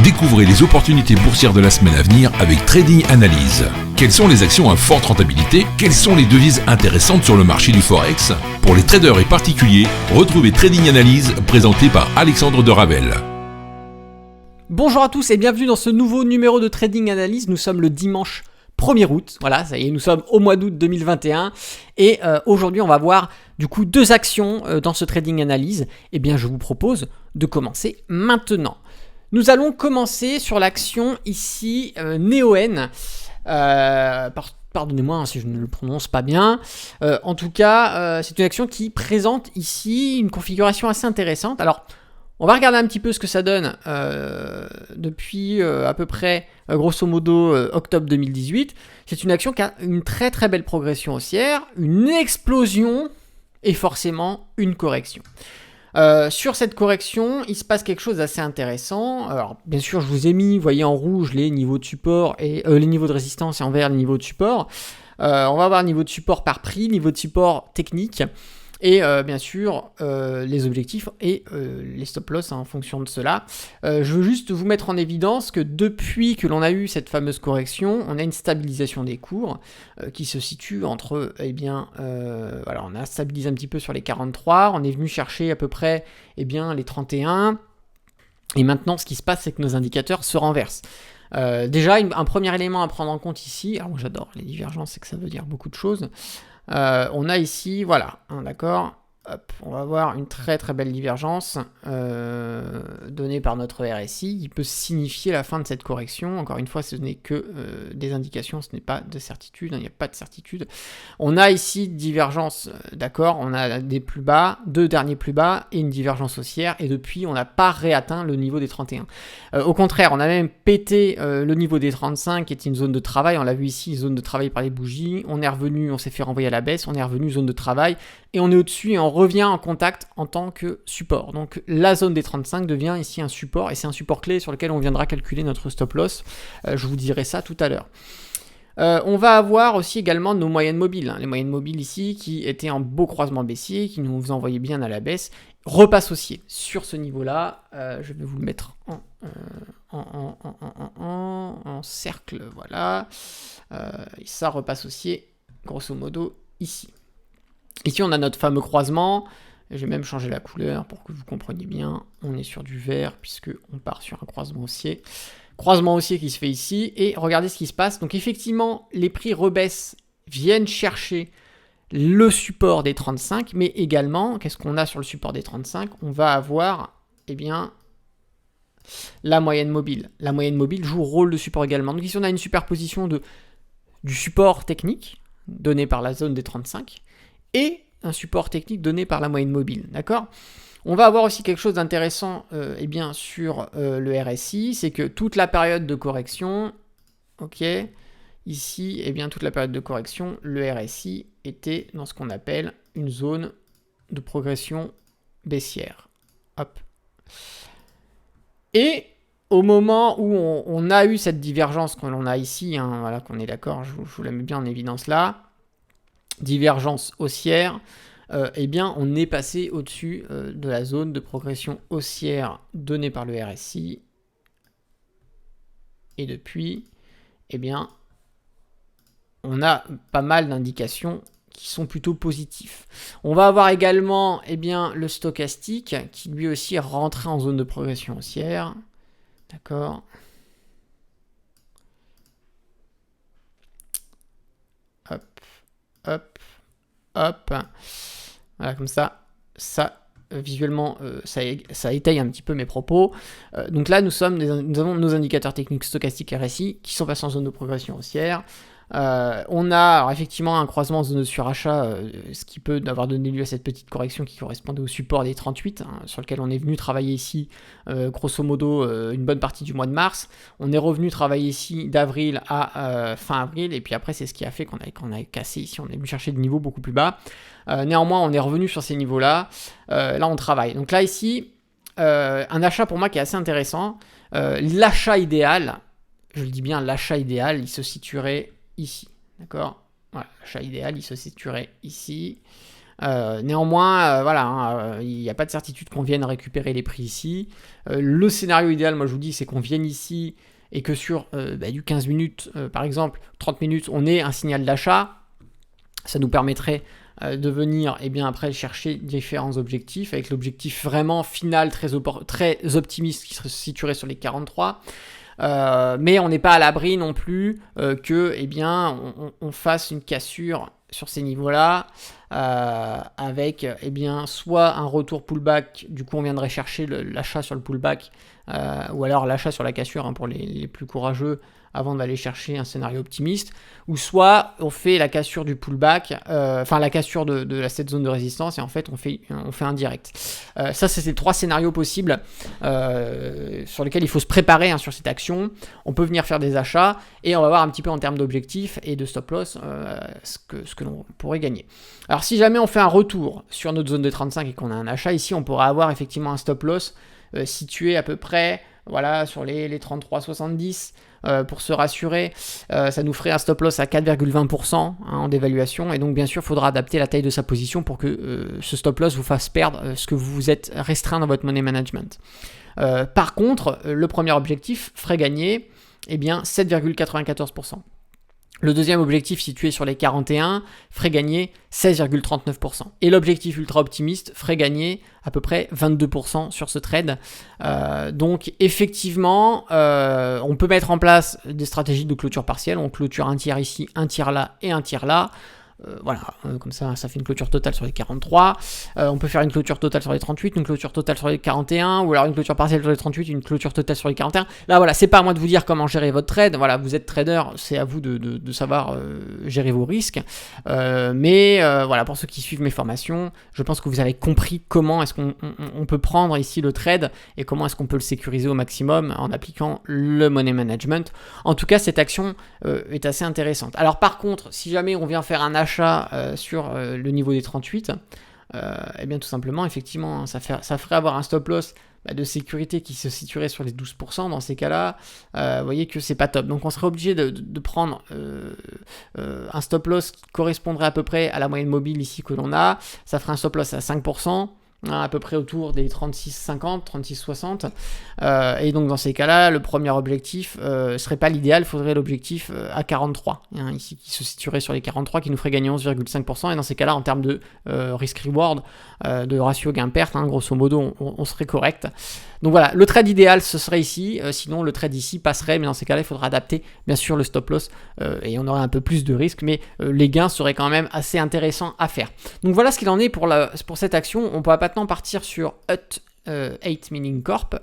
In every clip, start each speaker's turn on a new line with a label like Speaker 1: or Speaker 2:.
Speaker 1: Découvrez les opportunités boursières de la semaine à venir avec Trading Analyse. Quelles sont les actions à forte rentabilité? Quelles sont les devises intéressantes sur le marché du Forex? Pour les traders et particuliers, retrouvez Trading Analyse présenté par Alexandre de Ravel.
Speaker 2: Bonjour à tous et bienvenue dans ce nouveau numéro de Trading Analyse. Nous sommes le dimanche 1er août, voilà, ça y est, nous sommes au mois d'août 2021 et aujourd'hui on va voir du coup deux actions dans ce Trading Analyse. Eh bien je vous propose de commencer maintenant. Nous allons commencer sur l'action ici Neoen. Pardonnez-moi si je ne le prononce pas bien. En tout cas, c'est une action qui présente ici une configuration assez intéressante. Alors, on va regarder un petit peu ce que ça donne depuis à peu près, grosso modo, octobre 2018. C'est une action qui a une très très belle progression haussière, une explosion et forcément une correction. Sur cette correction, il se passe quelque chose d'assez intéressant. Alors, bien sûr, je vous ai mis, vous voyez en rouge, les niveaux de support et les niveaux de résistance et en vert les niveaux de support. On va avoir niveau de support par prix, niveau de support technique et bien sûr les objectifs et les stop loss en fonction de cela. Je veux juste vous mettre en évidence que depuis que l'on a eu cette fameuse correction, on a une stabilisation des cours qui se situe entre, voilà, on a stabilisé un petit peu sur les 43, on est venu chercher à peu près les 31, et maintenant ce qui se passe c'est que nos indicateurs se renversent. Déjà un premier élément à prendre en compte ici, alors moi j'adore les divergences, c'est que ça veut dire beaucoup de choses. On a ici, voilà, d'accord, hop, on va voir une très très belle divergence donnée par notre RSI qui peut signifier la fin de cette correction. Encore une fois, ce n'est que des indications, ce n'est pas de certitude, il n'y a pas de certitude. On a ici divergence, d'accord, on a des plus bas, deux derniers plus bas et une divergence haussière, et depuis on n'a pas réatteint le niveau des 31. Au contraire, on a même pété le niveau des 35 qui était une zone de travail, on l'a vu ici, zone de travail par les bougies, on est revenu, on s'est fait renvoyer à la baisse, on est revenu zone de travail, et on est au-dessus et on revient en contact en tant que support. Donc la zone des 35 devient ici un support, et c'est un support clé sur lequel on viendra calculer notre stop loss. Je vous dirai ça tout à l'heure. On va avoir aussi également nos moyennes mobiles, les moyennes mobiles ici qui étaient en beau croisement baissier, qui nous envoyaient bien à la baisse, repasse haussier sur ce niveau-là. Je vais vous le mettre en cercle, voilà. Et ça repasse haussier grosso modo ici. Ici on a notre fameux croisement. J'ai même changé la couleur pour que vous compreniez bien. On est sur du vert puisque on part sur un croisement haussier. Croisement haussier qui se fait ici, et regardez ce qui se passe. Donc effectivement, les prix rebaissent, viennent chercher le support des 35, mais également, qu'est-ce qu'on a sur le support des 35? On va avoir, la moyenne mobile. La moyenne mobile joue rôle de support également. Donc ici, on a une superposition du support technique donné par la zone des 35 et un support technique donné par la moyenne mobile, d'accord? On va avoir aussi quelque chose d'intéressant sur le RSI, c'est que toute la période de correction, ok, ici, toute la période de correction, le RSI était dans ce qu'on appelle une zone de progression baissière. Hop. Et au moment où on a eu cette divergence que l'on a ici, voilà, qu'on est d'accord, je vous la mets bien en évidence là, divergence haussière, on est passé au-dessus de la zone de progression haussière donnée par le RSI. Et depuis, on a pas mal d'indications qui sont plutôt positifs. On va avoir également le stochastique qui lui aussi est rentré en zone de progression haussière. D'accord. Hop, hop, hop. Voilà, comme ça, visuellement, ça étaye un petit peu mes propos. Donc là, nous avons nos indicateurs techniques stochastiques RSI qui sont passés en zone de progression haussière. On a alors, effectivement un croisement en zone de surachat, ce qui peut avoir donné lieu à cette petite correction qui correspondait au support des 38, sur lequel on est venu travailler ici, grosso modo, une bonne partie du mois de mars. On est revenu travailler ici d'avril à fin avril, et puis après, c'est ce qui a fait qu'on a cassé ici, on est venu chercher des niveaux beaucoup plus bas. Néanmoins, on est revenu sur ces niveaux-là. Là, on travaille. Donc là, ici, un achat pour moi qui est assez intéressant. L'achat idéal, je le dis bien, l'achat idéal, il se situerait ici, d'accord? Voilà, l'achat idéal, il se situerait ici. Néanmoins, voilà, il n'y a pas de certitude qu'on vienne récupérer les prix ici. Le scénario idéal, moi je vous dis, c'est qu'on vienne ici et que sur du 15 minutes, par exemple, 30 minutes, on ait un signal d'achat. Ça nous permettrait de venir après chercher différents objectifs, avec l'objectif vraiment final très optimiste qui se situerait sur les 43. Mais on n'est pas à l'abri non plus que on fasse une cassure sur ces niveaux-là, avec soit un retour pullback, du coup on viendrait chercher l'achat sur le pullback, ou alors l'achat sur la cassure pour les plus courageux, avant d'aller chercher un scénario optimiste, ou soit on fait la cassure du pullback, la cassure de cette zone de résistance, et en fait on fait un direct. Ça, c'est les 3 scénarios possibles sur lesquels il faut se préparer sur cette action. On peut venir faire des achats, et on va voir un petit peu en termes d'objectifs et de stop loss ce que l'on pourrait gagner. Alors si jamais on fait un retour sur notre zone de 35 et qu'on a un achat, ici on pourra avoir effectivement un stop loss situé à peu près sur les 33,70. Pour se rassurer, ça nous ferait un stop loss à 4,20% en dévaluation, et donc bien sûr il faudra adapter la taille de sa position pour que ce stop loss vous fasse perdre ce que vous vous êtes restreint dans votre money management. Par contre, le premier objectif ferait gagner 7,94%. Le deuxième objectif, situé sur les 41, ferait gagner 16,39%. Et l'objectif ultra optimiste ferait gagner à peu près 22% sur ce trade. Donc effectivement, on peut mettre en place des stratégies de clôture partielle. On clôture un tiers ici, un tiers là et un tiers là. Comme ça fait une clôture totale sur les 43. On peut faire une clôture totale sur les 38, une clôture totale sur les 41, ou alors une clôture partielle sur les 38, une clôture totale sur les 41. Là, voilà, c'est pas à moi de vous dire comment gérer votre trade. Voilà, vous êtes trader, c'est à vous de savoir gérer vos risques. Mais pour ceux qui suivent mes formations, je pense que vous avez compris comment est-ce qu'on peut prendre ici le trade et comment est-ce qu'on peut le sécuriser au maximum en appliquant le money management. En tout cas, cette action est assez intéressante. Alors par contre, si jamais on vient faire un achat sur le niveau des 38, tout simplement, effectivement, ça ferait avoir un stop loss de sécurité qui se situerait sur les 12%. Dans ces cas-là, vous voyez que c'est pas top. Donc on serait obligé de prendre un stop loss qui correspondrait à peu près à la moyenne mobile ici que l'on a. Ça ferait un stop loss à 5%. À peu près autour des 36,50, 36,60. Et donc dans ces cas-là, le premier objectif serait pas l'idéal, il faudrait l'objectif à 43, ici qui se situerait sur les 43, qui nous ferait gagner 11,5%. Et dans ces cas-là, en termes de risk-reward, de ratio gain-perte, grosso modo, on serait correct. Donc voilà, le trade idéal, ce serait ici. Sinon, le trade ici passerait, mais dans ces cas-là, il faudra adapter, bien sûr, le stop loss et on aurait un peu plus de risque, mais les gains seraient quand même assez intéressants à faire. Donc voilà ce qu'il en est pour cette action. On peut maintenant partir sur Hut 8 Mining Corp,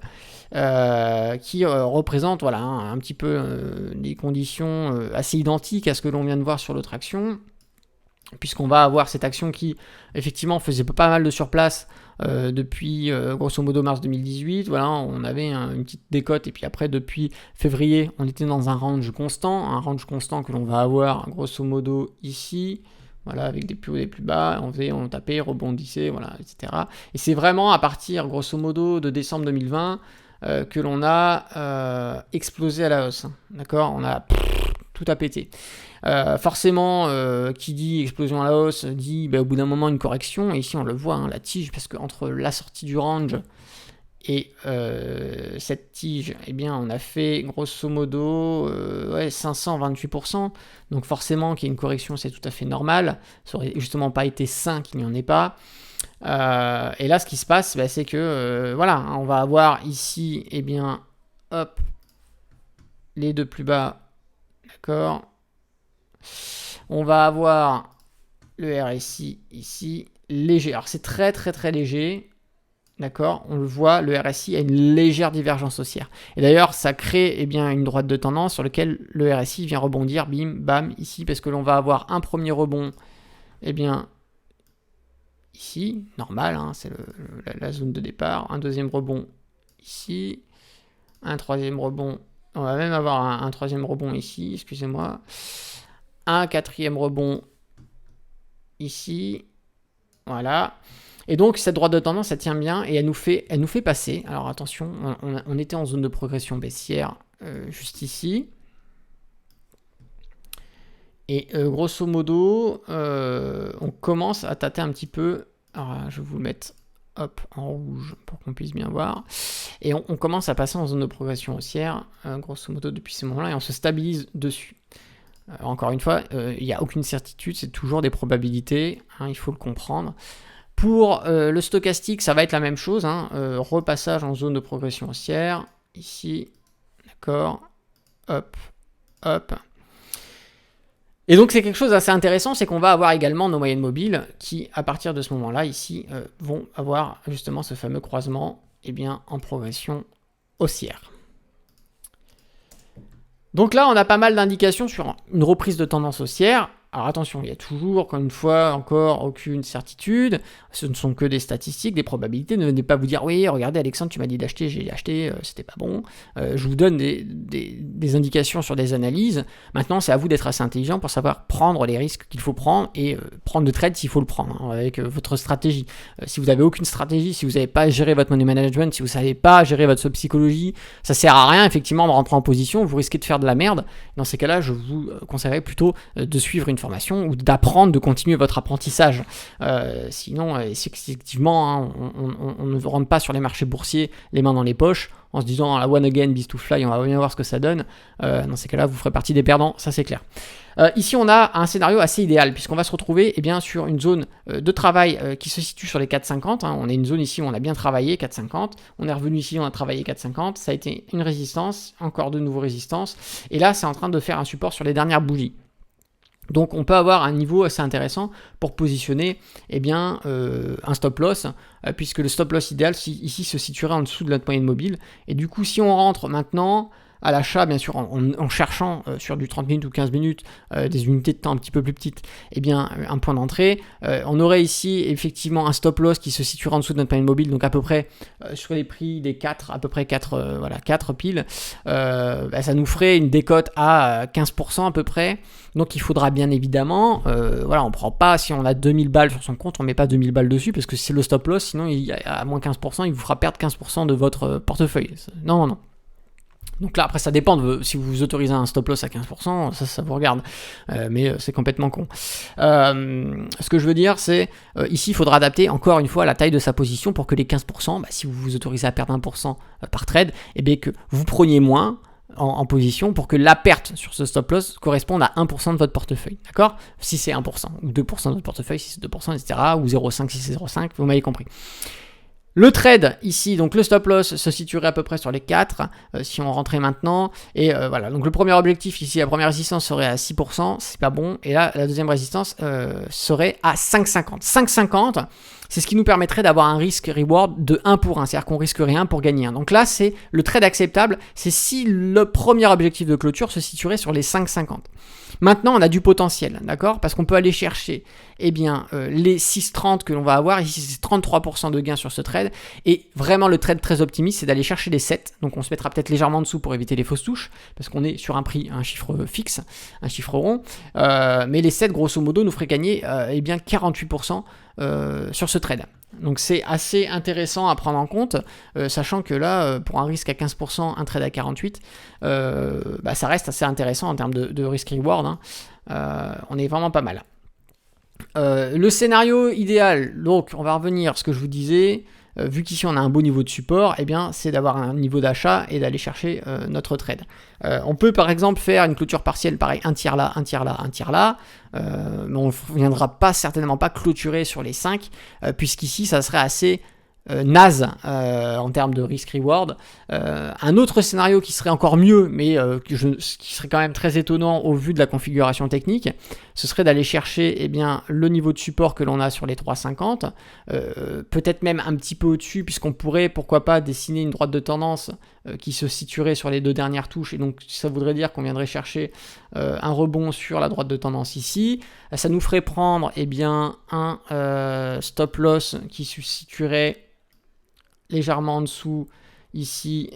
Speaker 2: qui représente un petit peu des conditions assez identiques à ce que l'on vient de voir sur l'autre action, puisqu'on va avoir cette action qui effectivement faisait pas mal de surplace depuis grosso modo mars 2018. On avait une petite décote, et puis après depuis février on était dans un range constant que l'on va avoir grosso modo ici, avec des plus hauts et des plus bas, on tapait, rebondissait, etc. Et c'est vraiment à partir grosso modo de décembre 2020 que l'on a explosé à la hausse, d'accord, on a tout a pété. Forcément, qui dit explosion à la hausse dit au bout d'un moment une correction, et ici on le voit, la tige, parce qu'entre la sortie du range et cette tige, on a fait grosso modo 528%, donc forcément qu'il y ait une correction, c'est tout à fait normal, ça aurait justement pas été sain qu'il n'y en ait pas. Et là ce qui se passe, c'est que on va avoir ici les deux plus bas, d'accord. On va avoir le RSI ici, léger. Alors c'est très très très léger, d'accord. On le voit, le RSI a une légère divergence haussière. Et d'ailleurs, ça crée une droite de tendance sur laquelle le RSI vient rebondir, bim, bam, ici, parce que l'on va avoir un premier rebond, ici, normal, c'est la zone de départ. Un deuxième rebond ici, un troisième rebond. On va même avoir un troisième rebond ici, excusez-moi. Un quatrième rebond ici, voilà. Et donc cette droite de tendance, elle tient bien et elle nous fait passer. Alors attention, on était en zone de progression baissière juste ici. Et grosso modo, on commence à tâter un petit peu. Alors, je vais vous le mettre en rouge pour qu'on puisse bien voir. Et on commence à passer en zone de progression haussière, grosso modo depuis ce moment-là, et on se stabilise dessus. Encore une fois, il n'y a aucune certitude, c'est toujours des probabilités, il faut le comprendre. Pour le stochastique, ça va être la même chose, repassage en zone de progression haussière, ici, d'accord, hop, hop. Et donc c'est quelque chose d'assez intéressant, c'est qu'on va avoir également nos moyennes mobiles qui, à partir de ce moment-là, ici, vont avoir justement ce fameux croisement en progression haussière. Donc là, on a pas mal d'indications sur une reprise de tendance haussière. Alors attention, il y a toujours, encore une fois, encore aucune certitude. Ce ne sont que des statistiques, des probabilités. Ne venez pas vous dire, oui, regardez Alexandre, tu m'as dit d'acheter, j'ai acheté, c'était pas bon. Je vous donne des indications sur des analyses. Maintenant, c'est à vous d'être assez intelligent pour savoir prendre les risques qu'il faut prendre et prendre de trade s'il faut le prendre, avec votre stratégie. Si vous n'avez aucune stratégie, si vous n'avez pas géré votre money management, si vous ne savez pas gérer votre psychologie, ça ne sert à rien, effectivement, de rentrer en position. Vous risquez de faire de la merde. Dans ces cas-là, je vous conseillerais plutôt de suivre une formation ou d'apprendre, de continuer votre apprentissage. Sinon, effectivement, on ne rentre pas sur les marchés boursiers les mains dans les poches en se disant la one again, beast to fly, on va bien voir ce que ça donne. Dans ces cas-là, vous ferez partie des perdants, ça c'est clair. Ici, on a un scénario assez idéal puisqu'on va se retrouver sur une zone de travail qui se situe sur les 4,50. On a une zone ici où on a bien travaillé, 4,50. On est revenu ici, on a travaillé 4,50. Ça a été une résistance, encore de nouveaux résistances. Et là, c'est en train de faire un support sur les dernières bougies. Donc on peut avoir un niveau assez intéressant pour positionner un stop loss, puisque le stop loss idéal ici se situerait en dessous de notre moyenne mobile. Et du coup, si on rentre maintenant à l'achat, bien sûr, en cherchant sur du 30 minutes ou 15 minutes des unités de temps un petit peu plus petites, un point d'entrée, on aurait ici effectivement un stop loss qui se situerait en dessous de notre moyenne mobile, donc à peu près sur les prix des 4, à peu près 4 piles, ça nous ferait une décote à 15% à peu près. Donc il faudra bien évidemment, on prend pas, si on a 2000 balles sur son compte, on met pas 2000 balles dessus parce que c'est le stop loss, sinon à moins 15%, il vous fera perdre 15% de votre portefeuille. Non. Donc là, après, ça dépend si vous autorisez un stop loss à 15%, ça vous regarde. Mais c'est complètement con. Ce que je veux dire, c'est ici, il faudra adapter encore une fois la taille de sa position pour que les 15%, si vous vous autorisez à perdre 1% par trade, que vous preniez moins en position pour que la perte sur ce stop loss corresponde à 1% de votre portefeuille. D'accord ? Si c'est 1%, ou 2% de votre portefeuille, si c'est 2%, etc., ou 0,5 si c'est 0,5, vous m'avez compris. Le trade ici, donc le stop loss se situerait à peu près sur les 4 si on rentrait maintenant. Et donc le premier objectif ici, la première résistance serait à 6%, c'est pas bon. Et là, la deuxième résistance serait à 5,50. 5,50, c'est ce qui nous permettrait d'avoir un risk-reward de 1 pour 1, c'est-à-dire qu'on risque rien pour gagner 1. Donc là, c'est le trade acceptable, c'est si le premier objectif de clôture se situerait sur les 5,50. Maintenant, on a du potentiel, d'accord ? Parce qu'on peut aller chercher les 6,30 que l'on va avoir. Ici, c'est 33% de gain sur ce trade. Et vraiment, le trade très optimiste, c'est d'aller chercher les 7. Donc, on se mettra peut-être légèrement en dessous pour éviter les fausses touches, parce qu'on est sur un chiffre fixe, un chiffre rond. Mais les 7, grosso modo, nous feraient gagner 48% sur ce trade. Donc c'est assez intéressant à prendre en compte, sachant que là, pour un risque à 15%, un trade à 48%, ça reste assez intéressant en termes de risk-reward. On est vraiment pas mal. Le scénario idéal, donc on va revenir à ce que je vous disais, vu qu'ici on a un beau niveau de support, c'est d'avoir un niveau d'achat et d'aller chercher notre trade. On peut par exemple faire une clôture partielle, pareil, un tiers là, un tiers là, un tiers là, mais on ne viendra certainement pas clôturer sur les 5, puisqu'ici ça serait assez naze en termes de risk-reward. Un autre scénario qui serait encore mieux, mais qui serait quand même très étonnant au vu de la configuration technique, ce serait d'aller chercher le niveau de support que l'on a sur les 3,50, peut-être même un petit peu au-dessus, puisqu'on pourrait, pourquoi pas, dessiner une droite de tendance qui se situerait sur les 2 dernières touches, et donc ça voudrait dire qu'on viendrait chercher un rebond sur la droite de tendance ici. Ça nous ferait prendre un stop loss qui se situerait légèrement en dessous ici,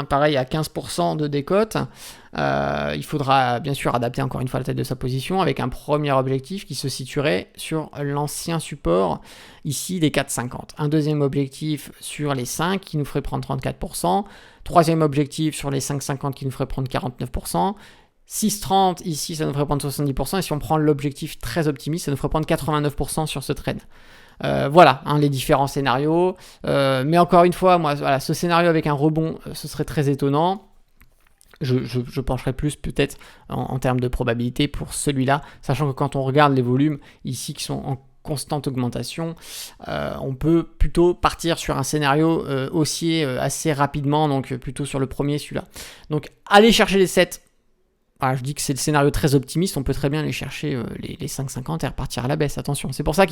Speaker 2: pareil à 15% de décote. Il faudra bien sûr adapter encore une fois la tête de sa position avec un premier objectif qui se situerait sur l'ancien support ici des 4,50. Un deuxième objectif sur les 5 qui nous ferait prendre 34%. Troisième objectif sur les 5,50 qui nous ferait prendre 49%. 6,30 ici, ça nous ferait prendre 70%. Et si on prend l'objectif très optimiste, ça nous ferait prendre 89% sur ce trade. Voilà, hein, les différents scénarios. Mais encore une fois, moi, voilà, ce scénario avec un rebond, ce serait très étonnant. Je pencherais plus peut-être en termes de probabilité pour celui-là, sachant que quand on regarde les volumes ici qui sont en constante augmentation, on peut plutôt partir sur un scénario haussier assez rapidement, donc plutôt sur le premier, celui-là. Donc allez chercher les 7. Voilà, je dis que c'est le scénario très optimiste, on peut très bien aller chercher les 5,50 et repartir à la baisse, attention. C'est pour ça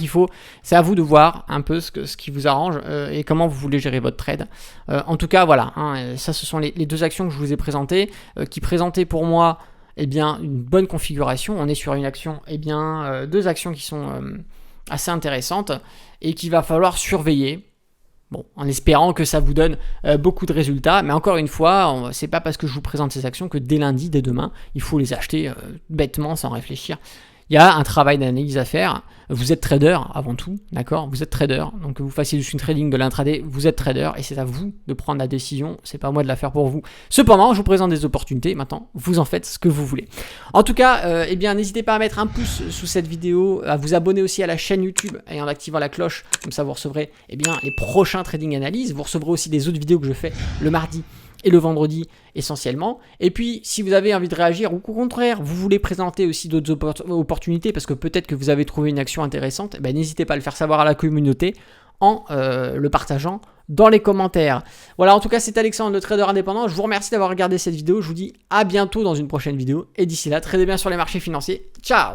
Speaker 2: c'est à vous de voir un peu ce qui vous arrange et comment vous voulez gérer votre trade. En tout cas, voilà, hein, ça ce sont les deux actions que je vous ai présentées, qui présentaient pour moi une bonne configuration. On est sur une action, deux actions qui sont assez intéressantes et qu'il va falloir surveiller. Bon, en espérant que ça vous donne beaucoup de résultats, mais encore une fois, c'est pas parce que je vous présente ces actions que dès lundi, dès demain, il faut les acheter bêtement, sans réfléchir. Il y a un travail d'analyse à faire. Vous êtes trader avant tout, d'accord? Vous êtes trader, donc que vous fassiez du swing trading, de l'intraday, vous êtes trader et c'est à vous de prendre la décision. C'est pas à moi de la faire pour vous. Cependant, je vous présente des opportunités. Maintenant, vous en faites ce que vous voulez. En tout cas, n'hésitez pas à mettre un pouce sous cette vidéo, à vous abonner aussi à la chaîne YouTube et en activant la cloche. Comme ça, vous recevrez les prochains trading analyses. Vous recevrez aussi des autres vidéos que je fais le mardi et le vendredi essentiellement. Et puis, si vous avez envie de réagir ou au contraire, vous voulez présenter aussi d'autres opportunités parce que peut-être que vous avez trouvé une action intéressante, n'hésitez pas à le faire savoir à la communauté en le partageant dans les commentaires. Voilà, en tout cas, c'est Alexandre, le trader indépendant. Je vous remercie d'avoir regardé cette vidéo. Je vous dis à bientôt dans une prochaine vidéo. Et d'ici là, tradez bien sur les marchés financiers. Ciao!